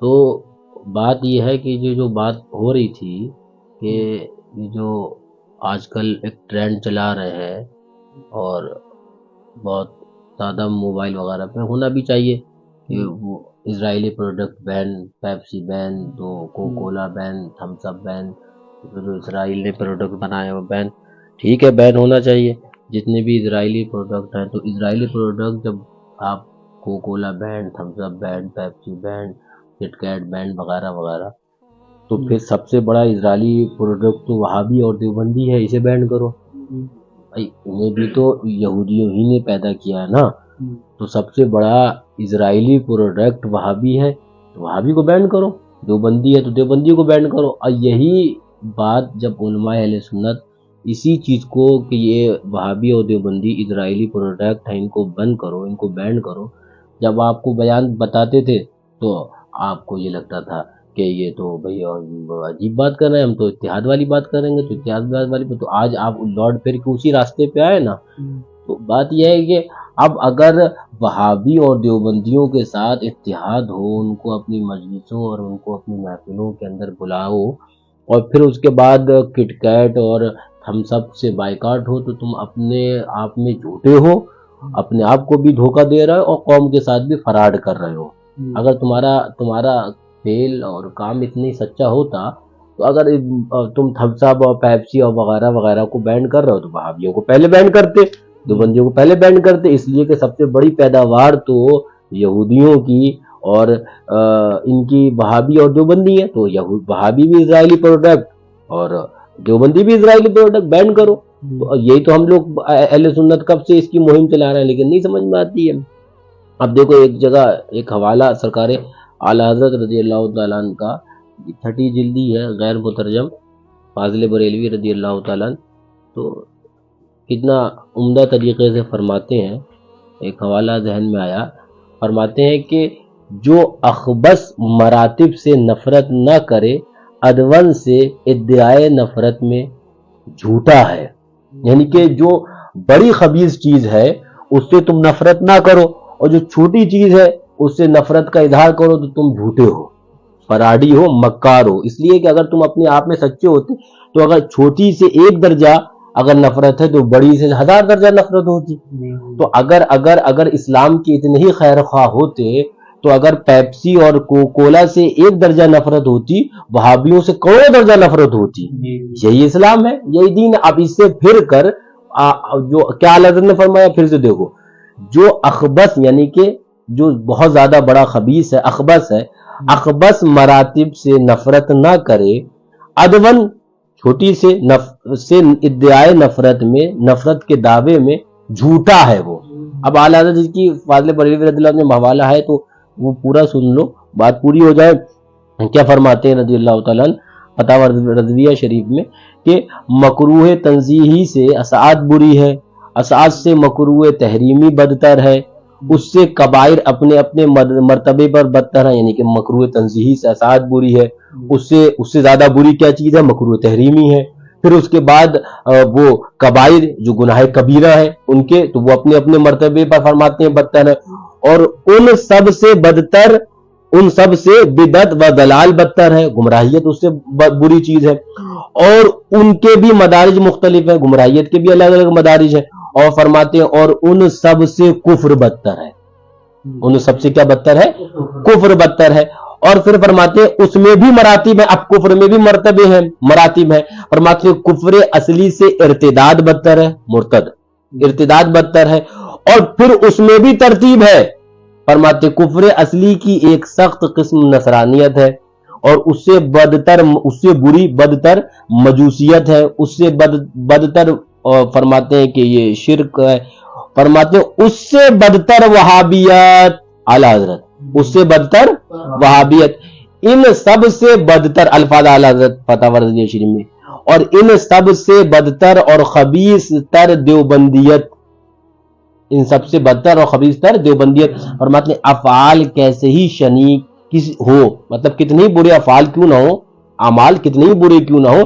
تو بات یہ ہے کہ جو بات ہو رہی تھی کہ یہ جو آج کل ایک ٹرینڈ چلا رہے ہیں اور بہت زیادہ موبائل وغیرہ پہ ہونا بھی چاہیے کہ وہ اسرائیلی پروڈکٹ بین، پیپسی بین، تو کوکولا بین، تھمس اپ بین، جو اسرائیل نے پروڈکٹ بنائے وہ بین، ٹھیک ہے بین ہونا چاہیے جتنے بھی اسرائیلی پروڈکٹ ہیں۔ تو اسرائیلی پروڈکٹ جب آپ کوکولا بین، تھمس اپ بین، پیپسی بین، کٹ کیٹ بین وغیرہ وغیرہ، تو پھر سب سے بڑا اسرائیلی پروڈکٹ تو وہابی اور دیوبندی ہے، اسے بین کرو۔ بھائی انہیں بھی تو یہودیوں ہی نے پیدا کیا ہے نا، تو سب سے بڑا اسرائیلی پروڈکٹ وہابی ہے تو وہابی کو بین کرو، دیوبندی ہے تو دیوبندی کو بین کرو۔ اور یہی بات جب علماء اہل سنت اسی چیز کو کہ یہ وہابی اور دیوبندی اسرائیلی پروڈکٹ ہیں، ان کو بند کرو، ان کو بین کرو، جب آپ کو بیان بتاتے تھے تو آپ کو یہ لگتا تھا کہ یہ تو بھئی عجیب بات کر رہے ہیں، ہم تو اتحاد والی بات کریں گے، تو اتحاد والی بات، تو آج آپ لوٹ پھر کے اسی راستے پہ آئے نا۔ تو بات یہ ہے کہ اب اگر وہابی اور دیوبندیوں کے ساتھ اتحاد ہو، ان کو اپنی مجلسوں اور ان کو اپنی محفلوں کے اندر بلاؤ، اور پھر اس کے بعد کٹ کیٹ اور تھمس اپ سے بائیکاٹ ہو، تو تم اپنے آپ میں جھوٹے ہو، اپنے آپ کو بھی دھوکہ دے رہے ہو اور قوم کے ساتھ بھی فراڈ کر رہے ہو۔ اگر تمہارا فیل اور کام اتنی سچا ہوتا تو اگر تم تھمس اپ اور پیپسی اور وغیرہ وغیرہ کو بین کر رہے ہو تو وہابیوں کو پہلے بین کرتے، دیوبندیوں کو پہلے بین کرتے، اس لیے کہ سب سے بڑی پیداوار تو یہودیوں کی اور ان کی وہابی اور دیوبندی ہے، تو وہابی بھی اسرائیلی پروڈکٹ اور دیوبندی بھی اسرائیلی پروڈکٹ بین کرو۔ تو یہی تو ہم لوگ اہل سنت کب سے اس کی مہم چلا رہے ہیں، لیکن نہیں سمجھ میں آتی ہے۔ اب دیکھو ایک جگہ ایک حوالہ سرکار اعلی حضرت رضی اللہ تعالیٰ عنہ کا 30 جلدی ہے، غیر مترجم، فاضل بریلوی رضی اللہ تعالیٰ عنہ، تو کتنا عمدہ طریقے سے فرماتے ہیں، ایک حوالہ ذہن میں آیا، فرماتے ہیں کہ جو اخبث مراتب سے نفرت نہ کرے ادون سے ادعائے نفرت میں جھوٹا ہے۔ یعنی کہ جو بڑی خبیث چیز ہے اس سے تم نفرت نہ کرو، اور جو چھوٹی چیز ہے اس سے نفرت کا اظہار کرو تو تم جھوٹے ہو، فراڈی ہو، مکار ہو۔ اس لیے کہ اگر تم اپنے آپ میں سچے ہوتے تو اگر چھوٹی سے 1 درجہ اگر نفرت ہے تو بڑی سے 1000 درجہ نفرت ہوتی۔ تو اگر اسلام کے اتنے ہی خیر خواہ ہوتے تو اگر پیپسی اور کوکولا سے 1 درجہ نفرت ہوتی، وہابیوں سے کروڑوں درجہ نفرت ہوتی۔ یہی اسلام ہے، یہی دین ہے۔ اب اس سے پھر کر جو کیا حضرت نے فرمایا، پھر سے دیکھو، جو اخبث یعنی کہ جو بہت زیادہ بڑا خبیث ہے، اخبث ہے، اخبث مراتب سے نفرت نہ کرے ادون چھوٹی سے ادعائے نفرت میں، نفرت کے دعوے میں جھوٹا ہے وہ۔ اب اعلیٰ حضرت جس کی فاضل بریلوی رضی اللہ عنہ میں حوالہ ہے تو وہ پورا سن لو، بات پوری ہو جائے۔ کیا فرماتے ہیں رضی اللہ تعالیٰ عنہ فتاوی رضویہ شریف میں کہ مکروہ تنزیہی سے اسعاد بری ہے، اسعاد سے مکروہ تحریمی بدتر ہے، اس سے کبائر اپنے اپنے مرتبے پر بدتر ہے، یعنی کہ مکروہ تنزیہی سے اسعاد بری ہے، اس سے زیادہ بری کیا چیز ہے، مکروہ تحریمی ہے۔ پھر اس کے بعد وہ کبائر جو گناہ کبیرہ ہے ان کے، تو وہ اپنے اپنے مرتبے پر فرماتے ہیں بدتر ہے، اور ان سب سے بدتر، ان سب سے بدعت و دلال بدتر ہے، گمراہیت اس سے بری چیز ہے، اور ان کے بھی مدارج مختلف ہیں، گمراہیت کے بھی الگ الگ مدارج ہیں، اور فرماتے ہیں اور ان سب سے کفر بدتر ہے، ان سب سے کیا بدتر ہے، کفر بدتر ہے۔ اور پھر فرماتے ہیں اس میں بھی مراتب ہیں، اب کفر میں بھی مرتبے ہیں، مراتب ہیں، فرماتے ہیں کفر اصلی سے ارتداد بدتر ہے، مرتد ارتداد بدتر ہے، اور پھر اس میں بھی ترتیب ہے، فرماتے کفر اصلی کی ایک سخت قسم نصرانیت ہے، اور اس سے بدتر، اس سے بری بدتر مجوسیت ہے، اس سے بدتر فرماتے ہیں کہ یہ شرک ہے، فرماتے ہیں اس سے بدتر وہابیت، اعلیٰ حضرت اس سے بدتر وہابیت، ان سب سے بدتر الفاظ اعلیٰ حضرت فتاوی رضویہ شریف میں، اور ان سب سے بدتر اور خبیث تر دیوبندیت، ان سب سے بدتر اور خبیث تر دیوبندیت۔ فرماتے ہیں افعال کیسے ہی شنیع ہو، مطلب کتنے ہی برے افعال کیوں نہ ہو، اعمال کتنے ہی برے کیوں نہ ہو،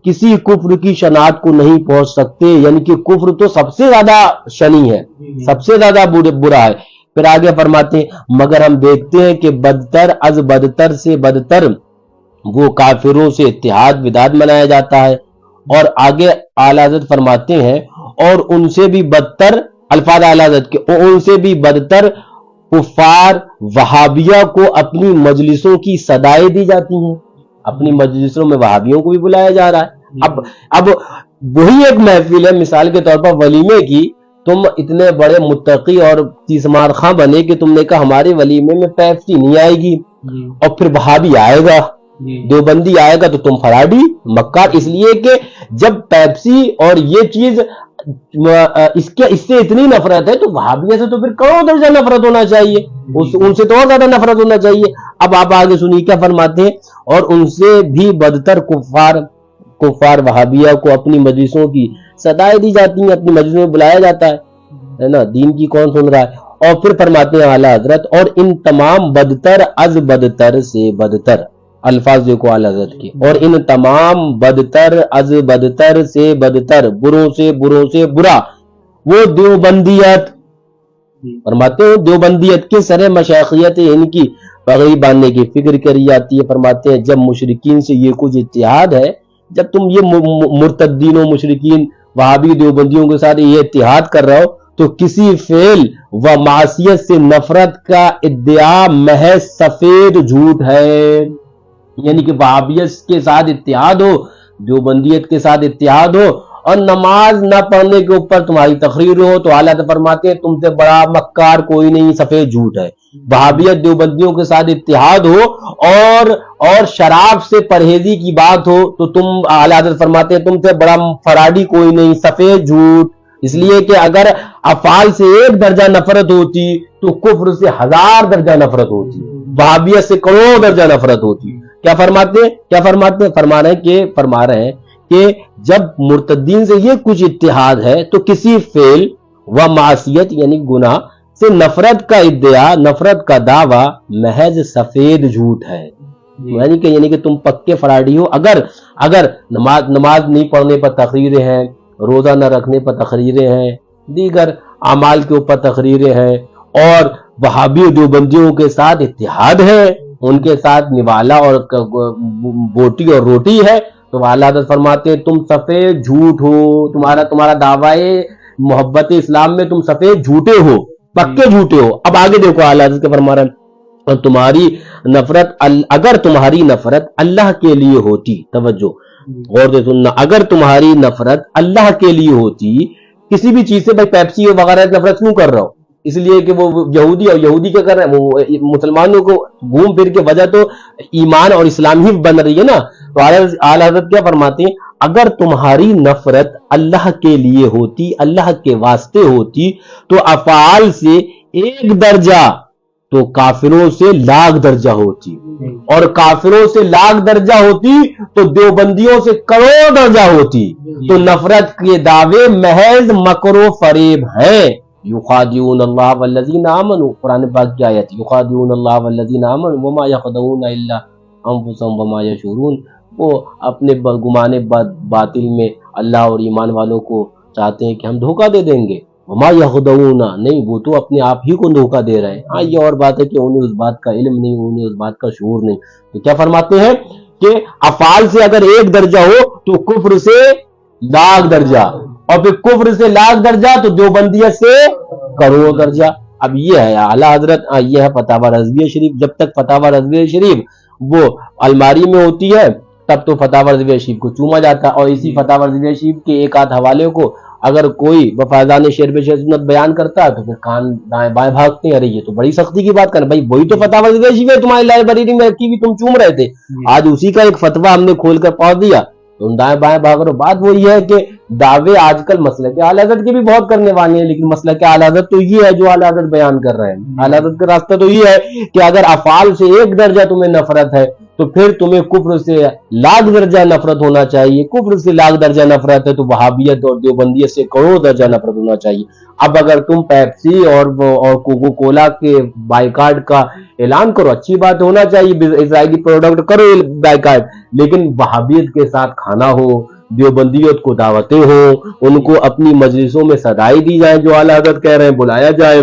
کسی کفر کی شناعت کو نہیں پہنچ سکتے، یعنی کہ کفر تو سب سے زیادہ شنیع ہے، سب سے زیادہ برا ہے، پھر آگے فرماتے ہیں مگر ہم دیکھتے ہیں کہ بدتر از بدتر سے بدتر وہ کافروں سے اتحاد وداد منایا جاتا ہے. اور آگے اعلیٰ حضرت فرماتے ہیں اور ان سے بھی بدتر، الفاظ اعلیٰ حضرت کے، اور ان سے بھی بدتر کفار وہابیہ کو اپنی مجلسوں کی صدائیں دی جاتی ہیں. اپنی مجلسوں میں وہابیوں کو بھی بلایا جا رہا ہے. اب وہی ایک محفل ہے مثال کے طور پر ولیمے کی، تم اتنے بڑے متقی اور تیسمار خاں بنے کہ تم نے کہا ہمارے ولیمے میں پیپسی نہیں آئے گی، اور پھر وہابی آئے گا، دیوبندی آئے گا تو تم فراڈی مکار. اس لیے کہ جب پیپسی اور یہ چیز اس سے اتنی نفرت ہے تو وہابیہ سے تو پھر کروڑوں درجہ نفرت ہونا چاہیے، ان سے تو اور زیادہ نفرت ہونا چاہیے. اب آپ آگے سنیے کیا فرماتے ہیں، اور ان سے بھی بدتر کفار وہابیہ کو اپنی مجلسوں کی صدائیں دی جاتی ہیں، اپنی مجلسوں میں بلایا جاتا ہے نا، دین کی کون سن رہا ہے. اور پھر فرماتے ہیں اعلیٰ حضرت اور ان تمام بدتر از بدتر سے بدتر، الفاظ دیکھو اعلیٰ حضرت کی، اور ان تمام بدتر از بدتر سے بدتر، بروں سے برا وہ دیوبندیت. فرماتے ہیں دیوبندیت کے سر مشائخیت ان کی پگڑی باندھنے کی فکر کری جاتی ہے. فرماتے ہیں جب مشرکین سے یہ کچھ اتحاد ہے، جب تم یہ مرتدین و مشرکین وہابی دیوبندیوں کے ساتھ یہ اتحاد کر رہے ہو تو کسی فعل و معصیت سے نفرت کا ادعا محض سفید جھوٹ ہے. یعنی کہ وہابیت کے ساتھ اتحاد ہو، دیوبندیت کے ساتھ اتحاد ہو، اور نماز نہ پڑھنے کے اوپر تمہاری تقریر ہو تو اعلیٰ فرماتے ہیں تم سے بڑا مکار کوئی نہیں، سفید جھوٹ ہے. وہابیت دیوبندیوں کے ساتھ اتحاد ہو اور شراب سے پرہیزی کی بات ہو تو تم اعلیٰ حضرت فرماتے ہیں تم سے بڑا فراڈی کوئی نہیں، سفید جھوٹ. اس لیے کہ اگر افعال سے ایک درجہ نفرت ہوتی تو کفر سے 1000 درجہ نفرت ہوتی، وہابیت سے کروڑوں درجہ نفرت ہوتی. کیا فرماتے ہیں فرما رہے ہیں کہ جب مرتدین سے یہ کچھ اتحاد ہے تو کسی فعل و معصیت یعنی گناہ سے نفرت کا ادعا، نفرت کا دعویٰ محض سفید جھوٹ ہے. یعنی کہ تم پکے فراڈی ہو اگر نماز نہیں پڑھنے پر تقریریں ہیں، روزہ نہ رکھنے پر تقریریں ہیں، دیگر اعمال کے اوپر تقریریں ہیں، اور وہابی دیوبندیوں کے ساتھ اتحاد ہے، ان کے ساتھ نوالا اور بوٹی اور روٹی ہے، تو اعلیٰ حضرت فرماتے ہیں تم سفید جھوٹ ہو. تمہارا دعویٰ محبت اسلام میں تم سفید جھوٹے ہو، پکے جھوٹے ہو. اب آگے دیکھو اعلیٰ حضرت کے فرما رہے ہیں اور تمہاری نفرت اگر تمہاری نفرت اللہ کے لیے ہوتی، توجہ غور سے سننا، اگر تمہاری نفرت اللہ کے لیے ہوتی، کسی بھی چیز سے بھائی پیپسی وغیرہ نفرت کیوں کر رہا ہو؟ اس لیے کہ وہ یہودی کیا کر رہے ہیں، وہ مسلمانوں کو گھوم پھر کے وجہ تو ایمان اور اسلام ہی بن رہی ہے نا. تو اعلیٰ حضرت کیا فرماتے ہیں اگر تمہاری نفرت اللہ کے لیے ہوتی، اللہ کے واسطے ہوتی، تو افعال سے 1 درجہ تو کافروں سے 1,00,000 درجہ ہوتی، اور کافروں سے 1,00,000 درجہ ہوتی تو دیوبندیوں سے کروڑ درجہ ہوتی. تو نفرت کے دعوے محض مکر و فریب ہیں. یخادعون اللہ والذین آمنوا، قرآن پاک کی آیت، یخادعون اللہ والذین آمنوا وما یخدعون الا انفسهم وما یشعرون. وہ اپنے گمان باطل میں اللہ اور ایمان والوں کو چاہتے ہیں کہ ہم دھوکہ دے دیں گے. وما یخدعون، نہیں، وہ تو اپنے آپ ہی کو دھوکہ دے رہے ہیں. ہاں یہ اور بات ہے کہ انہیں اس بات کا علم نہیں، انہیں اس بات کا شعور نہیں. تو کیا فرماتے ہیں کہ افعال سے اگر 1 درجہ ہو تو کفر سے 1,00,000 درجہ، اور پھر کفر سے 1,00,000 درجہ تو دیوبندیت سے کروڑ درجہ. اب یہ ہے اعلیٰ حضرت، یہ ہے فتاوی رضویہ شریف. جب تک فتاوی رضویہ شریف وہ الماری میں ہوتی ہے تب تو فتاوی رضویہ شریف کو چوما جاتا ہے، اور اسی فتاوی رضویہ شریف کے ایک آدھ حوالے کو اگر کوئی وفادان شعر بے سنت بیان کرتا ہے تو پھر کان دائیں بائیں بھاگتے ہیں، ارے یہ تو بڑی سختی کی بات کر، بھائی وہی تو فتاوی رضویہ شریف ہے تمہاری لائبریری میں رکھی ہوئی، تم چوم رہے تھے، آج اسی کا ایک فتویٰ ہم نے کھول کر پہنچ دیا تم دائیں بائیں بھاگ رہے ہو. بات وہی ہے کہ دعوے آج کل مسلک اعلیٰ حضرت کے بھی بہت کرنے والے ہیں، لیکن مسلک اعلیٰ حضرت تو یہ ہے جو اعلیٰ حضرت بیان کر رہے ہیں. اعلیٰ حضرت کا راستہ تو یہ ہے کہ اگر افعال سے 1 درجہ تمہیں نفرت ہے تو پھر تمہیں کفر سے 1,00,000 درجہ نفرت ہونا چاہیے. کفر سے 1,00,000 درجہ نفرت ہے تو وہابیت اور دیوبندیت سے کروڑ درجہ نفرت ہونا چاہیے. اب اگر تم پیپسی اور کوکو کولا کے بائیکاٹ کا اعلان کرو، اچھی بات ہونا چاہیے، اسرائیلی پروڈکٹ کرو بائیکاٹ، لیکن وہابیت کے ساتھ کھانا ہو، دیوبندیت کو دعوتیں ہوں، ان کو اپنی مجلسوں میں صدائیں دی جائیں جو اعلیٰ حضرت کہہ رہے ہیں، بلایا جائے،